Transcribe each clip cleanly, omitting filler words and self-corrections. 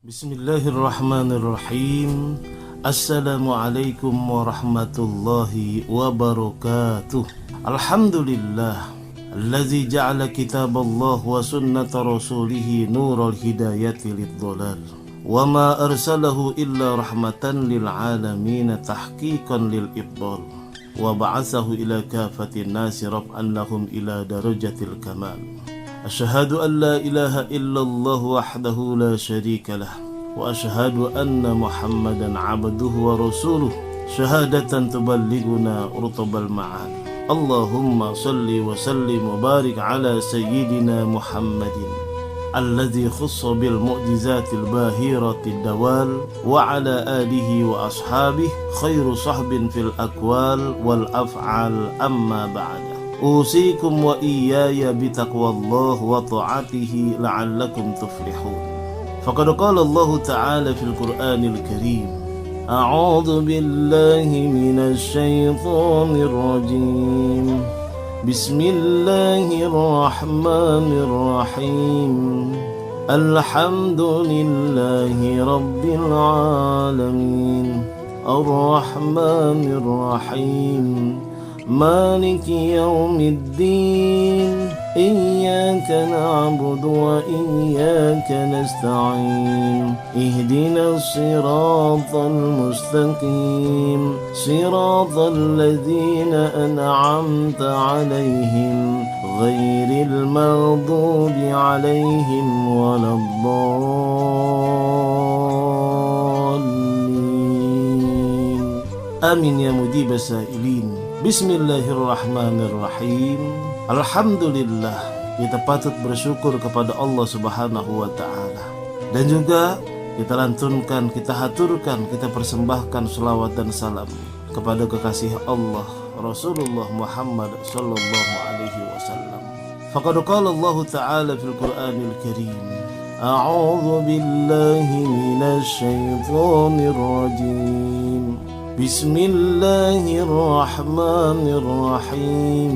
Bismillahirrahmanirrahim. Assalamualaikum warahmatullahi wabarakatuh. Alhamdulillah allazi ja'ala kitaballah wa sunnata rasulih nural hidayati lidhdhalal wa ma arsalahu illa rahmatan lil alamin tahqiqan lil ibdal wa ba'athahu ila kafatin nasi raf'an lahum ila darajatil kamal. Asyhadu an la ilaha illallah wahdahu la syarika lah wa asyhadu anna Muhammadan abduhu wa rasuluh syahadatan tuballighuna urtabal ma'ad. Allahumma salli wa sallim wa barik ala sayyidina Muhammadin alladhi khussa bil mu'jizatil bahiratil dawal wa ala alihi wa ashabihi khairu sahbin fil aqwal wal af'al amma ba'da. Usikum wa iyaya bitaqwallah wa ta'atihi la'allakum tuflihun. Faqad qala Allah ta'ala fil Qur'anil Karim, A'udzu billahi minasy syaithanir rajim. Bismillahirrahmanirrahim. Alhamdulillahi rabbil alamin. Ar-Rahmanir Rahim. Maliki yaumiddin. Iyyaka na'budu wa iyyaka nasta'in. Ihdinas siratal mustaqim. Siratal ladzina an'amta 'alaihim ghairil maghdubi 'alaihim waladdallin. Amin ya mujibas sa'ilin. Bismillahirrahmanirrahim. Alhamdulillah, kita patut bersyukur kepada Allah Subhanahu wa ta'ala. Dan juga kita lantunkan, kita haturkan, kita persembahkan selawat dan salam kepada kekasih Allah Rasulullah Muhammad sallallahu alaihi wasallam. Faqad qala Allah ta'ala fil Qur'anil Karim, A'udzu billahi minasy syaithanir rajim. Bismillahirrahmanirrahim.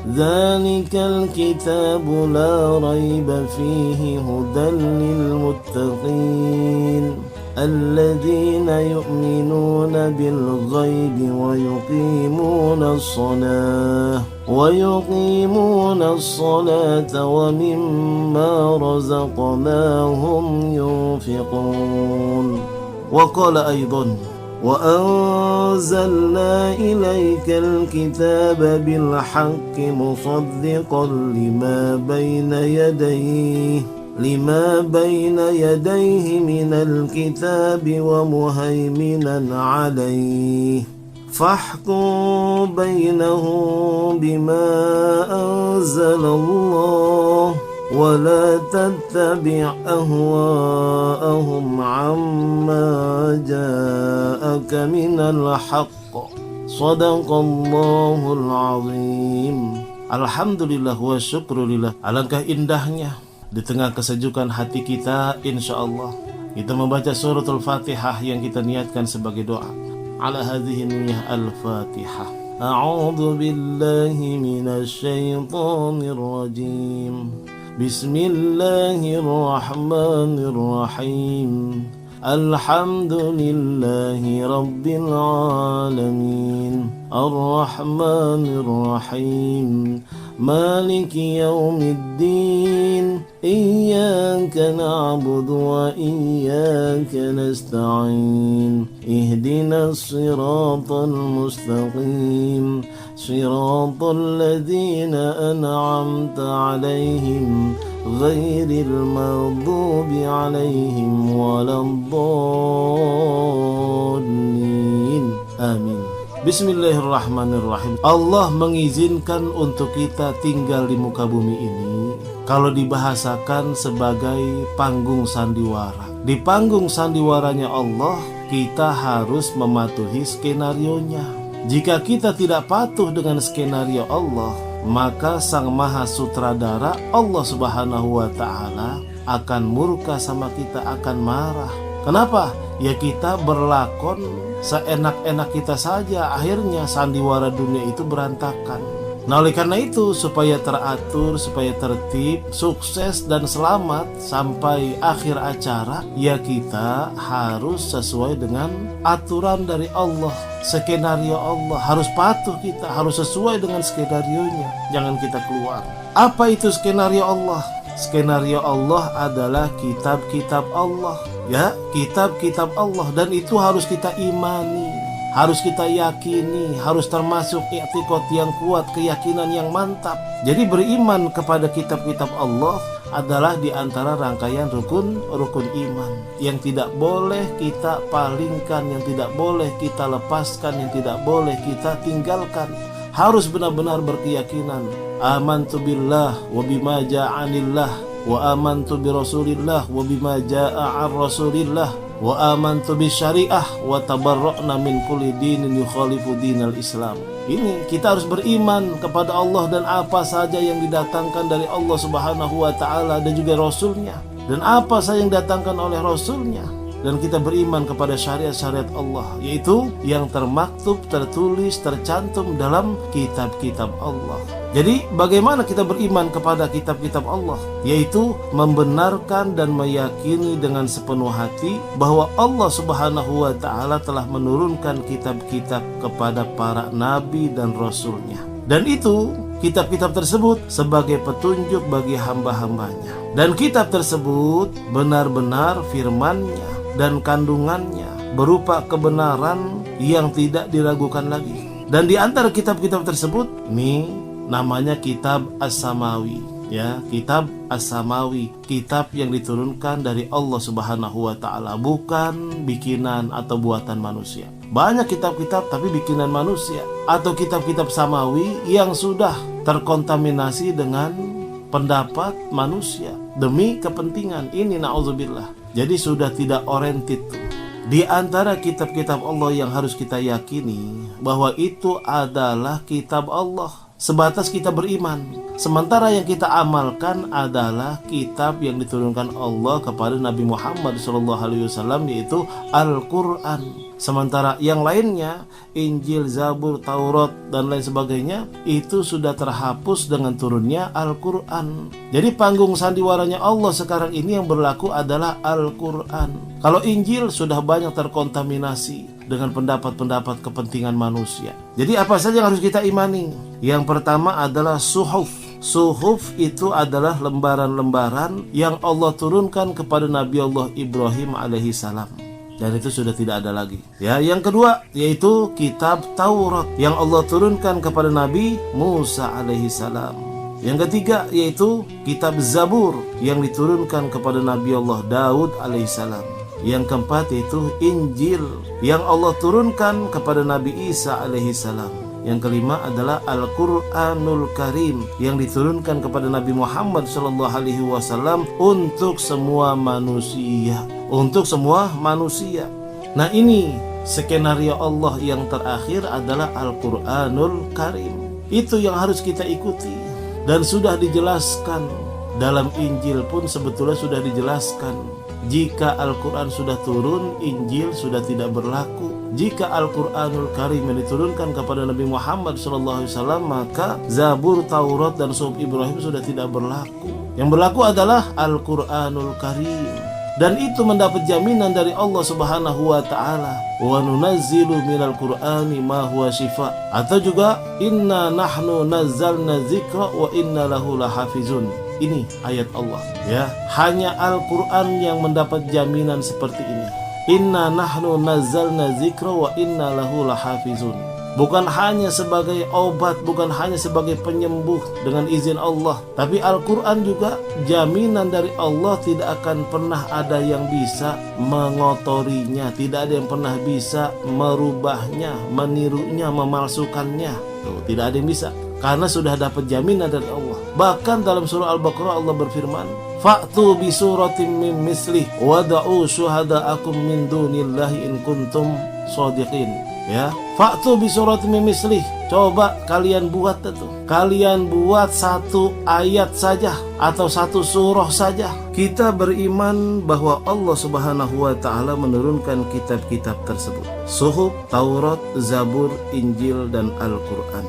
Dzalikal kitabu la raiba fihi hudan lil muttaqin alladzina yu'minuna bil ghaibi wa yuqimuna as-salata wa mimma razaqnahum yunfiqun. Wa qala aidan, وأنزلنا إليك الكتاب بالحق مصدقا لما بين يديه من الكتاب ومهيمنا عليه فاحكم بينهم بما أنزل الله ولا تتبع أهواءهم عما جاءك من الحق. صدق الله العظيم. Alhamdulillah wa syukrulillah. Alangkah indahnya di tengah kesejukan hati kita, insya Allah kita membaca suratul Fatihah yang kita niatkan sebagai doa. Ala hadhihi niyyah al-Fatihah. A'udzu billahi minasy syaithanir rajim. Bismillahirrahmanirrahim. Alhamdulillahi rabbil alamin. Ar-Rahmanir Rahim. Maliki yaumiddin. Iyyaka na'budu wa iyyaka nasta'in. Ihdinas siratal mustaqim. Siratal ladzina an'amta 'alaihim ghairil maghdubi 'alaihim waladdallin. Amin. Bismillahirrahmanirrahim. Allah mengizinkan untuk kita tinggal di muka bumi ini kalau dibahasakan sebagai panggung sandiwara. Di panggung sandiwaranya Allah, kita harus mematuhi skenarionya. Jika kita tidak patuh dengan skenario Allah, maka Sang Maha Sutradara Allah Subhanahu wa ta'ala akan murka sama kita, akan marah. Kenapa? Ya kita berlakon seenak-enak kita saja, akhirnya sandiwara dunia itu berantakan. Nah, oleh karena itu, supaya teratur, supaya tertib, sukses dan selamat sampai akhir acara, ya kita harus sesuai dengan aturan dari Allah, skenario Allah. Harus patuh kita, harus sesuai dengan skenarionya. Jangan kita keluar. Apa itu skenario Allah? Skenario Allah adalah kitab-kitab Allah, ya, kitab-kitab Allah, dan itu harus kita imani, harus kita yakini, harus termasuk i'tiqad yang kuat, keyakinan yang mantap. Jadi beriman kepada kitab-kitab Allah adalah di antara rangkaian rukun iman yang tidak boleh kita palingkan, yang tidak boleh kita lepaskan, yang tidak boleh kita tinggalkan. Harus benar-benar berkeyakinan, amantu billah wa bima ja'anillah wa amantu bi rasulillah wa bima ja'a rasulillah wa amantu bi syariah wa tabarra'na min kulli dinin yukhalifu dinal Islam. Ini kita harus beriman kepada Allah dan apa saja yang didatangkan dari Allah Subhanahu wa taala dan juga Rasulnya, dan apa saja yang didatangkan oleh Rasulnya. Dan kita beriman kepada syariat-syariat Allah, yaitu yang termaktub, tertulis, tercantum dalam kitab-kitab Allah. Jadi bagaimana kita beriman kepada kitab-kitab Allah? Yaitu membenarkan dan meyakini dengan sepenuh hati bahwa Allah Subhanahu wa ta'ala telah menurunkan kitab-kitab kepada para nabi dan rasulnya. Dan itu kitab-kitab tersebut sebagai petunjuk bagi hamba-hambanya. Dan kitab tersebut benar-benar firman-Nya dan kandungannya berupa kebenaran yang tidak diragukan lagi. Dan di antara kitab-kitab tersebut, ini namanya kitab As-Samawi, ya, kitab As-Samawi, kitab yang diturunkan dari Allah Subhanahu wa taala, bukan bikinan atau buatan manusia. Banyak kitab-kitab tapi bikinan manusia, atau kitab-kitab samawi yang sudah terkontaminasi dengan pendapat manusia demi kepentingan. Ini na'udzubillah. Jadi sudah tidak oriented tuh. Di antara kitab-kitab Allah yang harus kita yakini bahwa itu adalah kitab Allah, sebatas kita beriman. Sementara yang kita amalkan adalah kitab yang diturunkan Allah kepada Nabi Muhammad SAW, yaitu Al-Quran. Sementara yang lainnya, Injil, Zabur, Taurat, dan lain sebagainya, itu sudah terhapus dengan turunnya Al-Quran. Jadi panggung sandiwaranya Allah sekarang ini yang berlaku adalah Al-Quran. Kalau Injil sudah banyak terkontaminasi dengan pendapat-pendapat kepentingan manusia. Jadi apa saja yang harus kita imani? Yang pertama adalah suhuf. Suhuf itu adalah lembaran-lembaran yang Allah turunkan kepada Nabi Allah Ibrahim alaihissalam, dan itu sudah tidak ada lagi. Ya, yang kedua yaitu kitab Taurat yang Allah turunkan kepada Nabi Musa alaihissalam. Yang ketiga yaitu kitab Zabur yang diturunkan kepada Nabi Allah Daud alaihissalam. Yang keempat yaitu Injil yang Allah turunkan kepada Nabi Isa alaihissalam. Yang kelima adalah Al-Quranul Karim yang diturunkan kepada Nabi Muhammad SAW untuk semua manusia. Untuk semua manusia. Nah, ini skenario Allah yang terakhir adalah Al-Quranul Karim. Itu yang harus kita ikuti. Dan sudah dijelaskan dalam Injil pun sebetulnya sudah dijelaskan. Jika Al-Quran sudah turun, Injil sudah tidak berlaku. Jika Al-Quranul Karim yang diturunkan kepada Nabi Muhammad SAW, maka Zabur, Taurat, dan Suhuf Ibrahim sudah tidak berlaku. Yang berlaku adalah Al-Quranul Karim. Dan itu mendapat jaminan dari Allah Subhanahu wa ta'ala. Wa nunazzilu minal Qur'ani ma huwa shifa. Atau juga inna nahnu nazzalna dzikra wa inna lahu lahafizun. Ini ayat Allah, ya. Hanya Al-Quran yang mendapat jaminan seperti ini. Inna nahnu nazzalna dzikra wa inna lahu lahafizun. Bukan hanya sebagai obat, bukan hanya sebagai penyembuh dengan izin Allah, tapi Al-Quran juga jaminan dari Allah. Tidak akan pernah ada yang bisa mengotorinya, tidak ada yang pernah bisa merubahnya, menirunya, memalsukannya. Tuh, tidak ada yang bisa, karena sudah dapat jaminan dari Allah. Bahkan dalam surah Al-Baqarah Allah berfirman, fa'tu bi suratin min mislih wada'u syuhada'akum min dunillahi in kuntum shadiqin. Ya, fa'tu bi suratin min mislih. Coba kalian buat itu. Kalian buat satu ayat saja atau satu surah saja. Kita beriman bahwa Allah Subhanahu wa ta'ala menurunkan kitab-kitab tersebut. Suhuf, Taurat, Zabur, Injil, dan Al-Quran.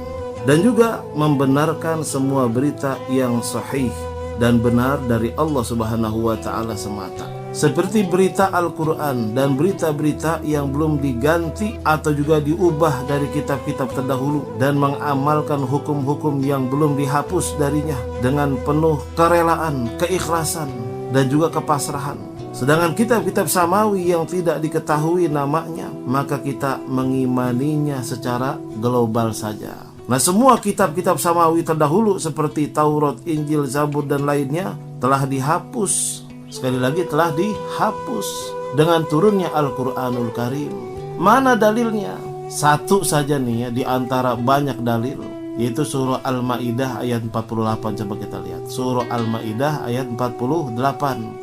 dan juga membenarkan semua berita yang sahih dan benar dari Allah Subhanahu wa taala semata. Seperti berita Al-Quran dan berita-berita yang belum diganti atau juga diubah dari kitab-kitab terdahulu, dan mengamalkan hukum-hukum yang belum dihapus darinya dengan penuh kerelaan, keikhlasan, dan juga kepasrahan. Sedangkan kitab-kitab samawi yang tidak diketahui namanya, maka kita mengimaninya secara global saja. Nah, semua kitab-kitab samawi terdahulu seperti Taurat, Injil, Zabur, dan lainnya telah dihapus. Sekali lagi, telah dihapus dengan turunnya Al-Quranul Karim. Mana dalilnya? Satu saja nih ya, di antara banyak dalil, yaitu surah Al-Ma'idah ayat 48. Coba kita lihat surah Al-Ma'idah ayat 48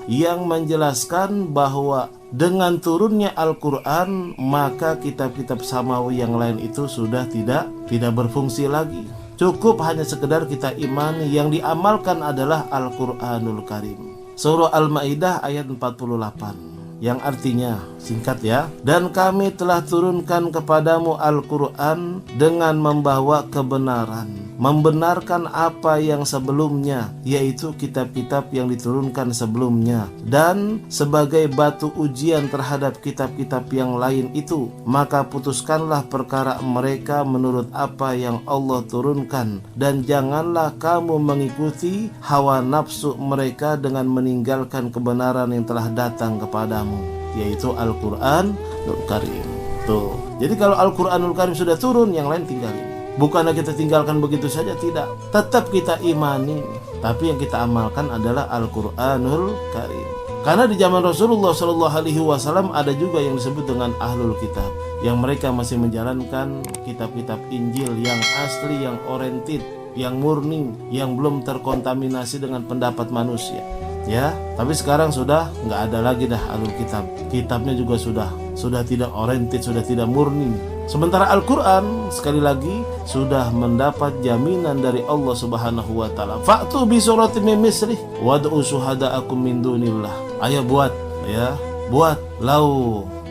yang menjelaskan bahwa dengan turunnya Al-Quran, maka kitab-kitab samawi yang lain itu sudah tidak berfungsi lagi. Cukup hanya sekedar kita imani, yang diamalkan adalah Al-Quranul Karim. Surah Al-Ma'idah ayat 48 yang artinya, singkat ya, dan kami telah turunkan kepadamu Al-Quran dengan membawa kebenaran, membenarkan apa yang sebelumnya, yaitu kitab-kitab yang diturunkan sebelumnya, dan sebagai batu ujian terhadap kitab-kitab yang lain itu, maka putuskanlah perkara mereka menurut apa yang Allah turunkan, dan janganlah kamu mengikuti hawa nafsu mereka dengan meninggalkan kebenaran yang telah datang kepadamu, yaitu Al-Quranul Karim. Tuh. Jadi kalau Al-Quranul Karim sudah turun, yang lain tinggalin. Bukannya kita tinggalkan begitu saja, tidak. Tetap kita imani, tapi yang kita amalkan adalah Al-Quranul Karim. Karena di zaman Rasulullah SAW ada juga yang disebut dengan Ahlul Kitab, yang mereka masih menjalankan kitab-kitab Injil yang asli, yang oriented, yang murni, yang belum terkontaminasi dengan pendapat manusia. Ya, tapi sekarang sudah nggak ada lagi dah Ahlul Kitab. Kitabnya juga sudah tidak oriented, sudah tidak murni. Sementara Al-Quran sekali lagi sudah mendapat jaminan dari Allah Subhanahu wa taala. Fa'tu bi suratin min mislih wad'u syuhada'akum min dunillah. Ayo buat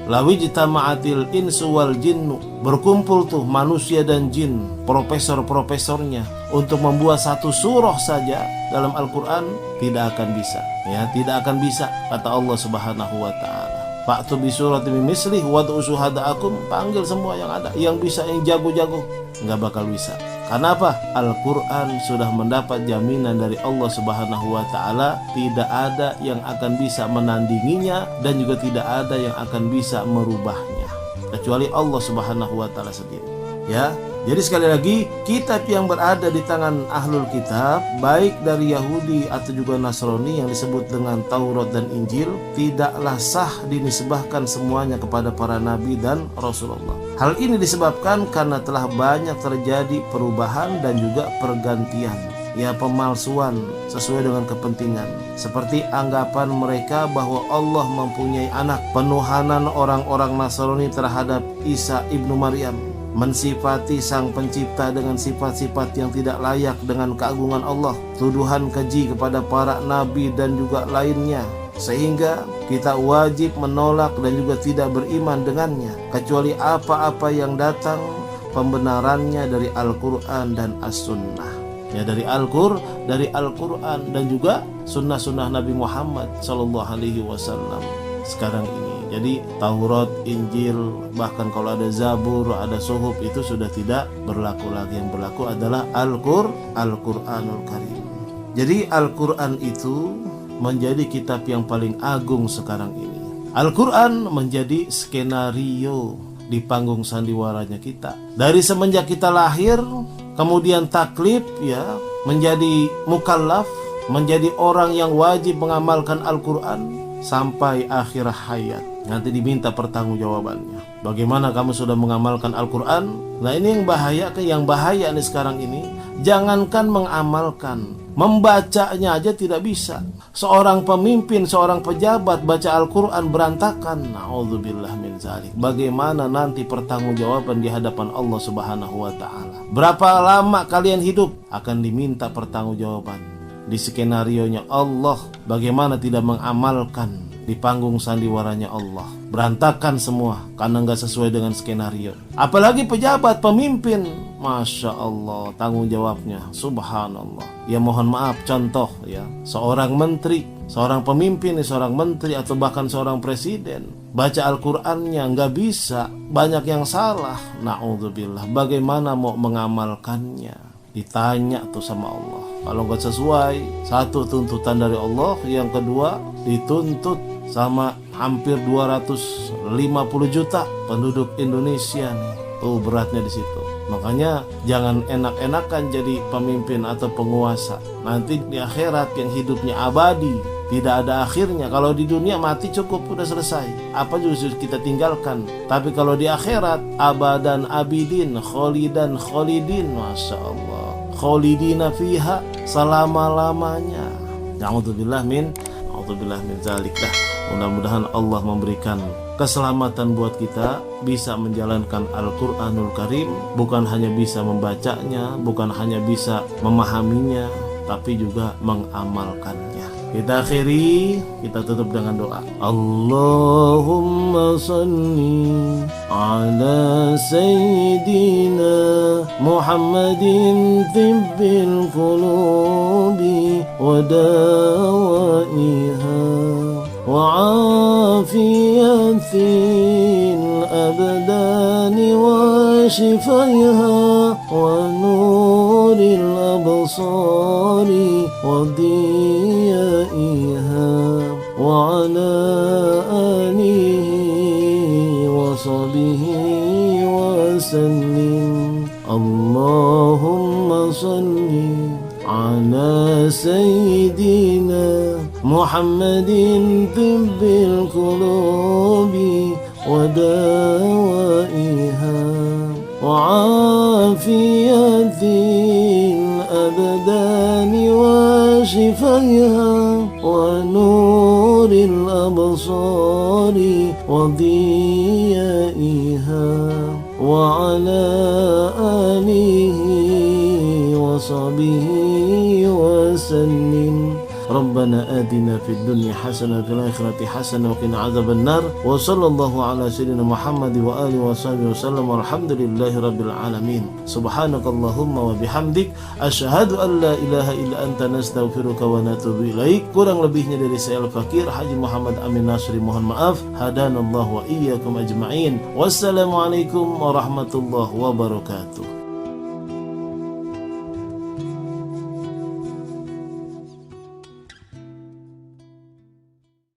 lawijtama'atil insu wal jinnu, berkumpul tuh manusia dan jin, profesor-profesornya, untuk membuat satu surah saja dalam Al-Quran, tidak akan bisa. Ya, tidak akan bisa, kata Allah Subhanahu wa taala. Fa'tu bi suratin min mislih wad'u syuhada'akum, panggil semua yang ada, yang bisa, yang jago-jago. Nggak bakal bisa. Karena apa? Al-Quran sudah mendapat jaminan dari Allah Subhanahu wa ta'ala, tidak ada yang akan bisa menandinginya, dan juga tidak ada yang akan bisa merubahnya kecuali Allah Subhanahu wa ta'ala sendiri. Ya, jadi sekali lagi, kitab yang berada di tangan Ahlul Kitab, baik dari Yahudi atau juga Nasrani yang disebut dengan Taurat dan Injil, tidaklah sah dinisbahkan semuanya kepada para nabi dan Rasulullah. Hal ini disebabkan karena telah banyak terjadi perubahan dan juga pergantian, ya, pemalsuan sesuai dengan kepentingan, seperti anggapan mereka bahwa Allah mempunyai anak, penuhanan orang-orang Nasrani terhadap Isa ibnu Maryam, mensifati sang pencipta dengan sifat-sifat yang tidak layak dengan keagungan Allah, tuduhan keji kepada para nabi dan juga lainnya, sehingga kita wajib menolak dan juga tidak beriman dengannya, kecuali apa-apa yang datang pembenarannya dari Al-Quran dan As-Sunnah. Ya, dari Al-Quran dan juga sunnah-sunnah Nabi Muhammad SAW sekarang ini. Jadi Taurat, Injil, bahkan kalau ada Zabur, ada Suhuf, itu sudah tidak berlaku lagi. Yang berlaku adalah Al-Quranul Karim. Jadi Al-Quran itu menjadi kitab yang paling agung sekarang ini. Al-Quran menjadi skenario di panggung sandiwaranya kita. Dari semenjak kita lahir, kemudian taklif, ya, menjadi mukallaf, menjadi orang yang wajib mengamalkan Al-Quran sampai akhir hayat. Nanti diminta pertanggungjawabannya. Bagaimana kamu sudah mengamalkan Al-Quran? Nah, ini yang bahaya nih sekarang ini. Jangankan mengamalkan, membacanya aja tidak bisa. Seorang pemimpin, seorang pejabat baca Al-Quran berantakan. Na'udzubillah min dzalik. Bagaimana nanti pertanggungjawaban di hadapan Allah Subhanahu wa ta'ala? Berapa lama kalian hidup? Akan diminta pertanggungjawaban. Di skenarionya Allah, bagaimana tidak mengamalkan di panggung sandiwaranya Allah, berantakan semua karena nggak sesuai dengan skenario. Apalagi pejabat, pemimpin, Masya Allah, tanggung jawabnya, subhanallah. Ya mohon maaf, contoh ya, seorang menteri, seorang pemimpin, seorang menteri atau bahkan seorang presiden, baca Al-Qur'annya nggak bisa, banyak yang salah, na'udzubillah. Bagaimana mau mengamalkannya? Ditanya tuh sama Allah. Kalau nggak sesuai, satu tuntutan dari Allah, yang kedua dituntut sama hampir 250 juta penduduk Indonesia nih. Tuh beratnya di situ. Makanya jangan enak-enakan jadi pemimpin atau penguasa. Nanti di akhirat yang hidupnya abadi, tidak ada akhirnya. Kalau di dunia mati cukup, udah selesai. Apa justru kita tinggalkan. Tapi kalau di akhirat, abadan abidin, kholidan kholidin, Masya Allah, kholidina fiha, selama-lamanya. Na'udzubillah min zalik. Mudah-mudahan Allah memberikan keselamatan buat kita, bisa menjalankan Al-Quranul Karim, bukan hanya bisa membacanya, bukan hanya bisa memahaminya, tapi juga mengamalkannya. Kita akhiri, kita tutup dengan doa. Allahumma salli ala Sayyidina Muhammadin tibbil qulubi wa dawaiha وعافية الأبدان وشفيها ونور الأبصار وضيائها وعلى آله وصحبه وسلم. اللهم صل على سيدنا محمد طب القلوب ودوائها وعافية الأبدان وشفيها ونور الأبصار وضيائها وعلى آله وصحبه وسلم. ربنا آتنا في الدنيا حسنة وفي الآخرة حسنة وقنا عذاب النار. وصلى الله على سيدنا محمد وآله وصحبه وسلم والحمد لله رب العالمين. سبحانك اللهم وبحمدك أشهد أن لا إله إلا أنت نستغفرك ونتوب إليك. Kurang lebihnya dari saya Al-Fakir Haji Muhammad Amin Nasri, mohon maaf. Hadanallahu wa iyyakum ajma'in. Wassalamualaikum warahmatullahi wabarakatuh.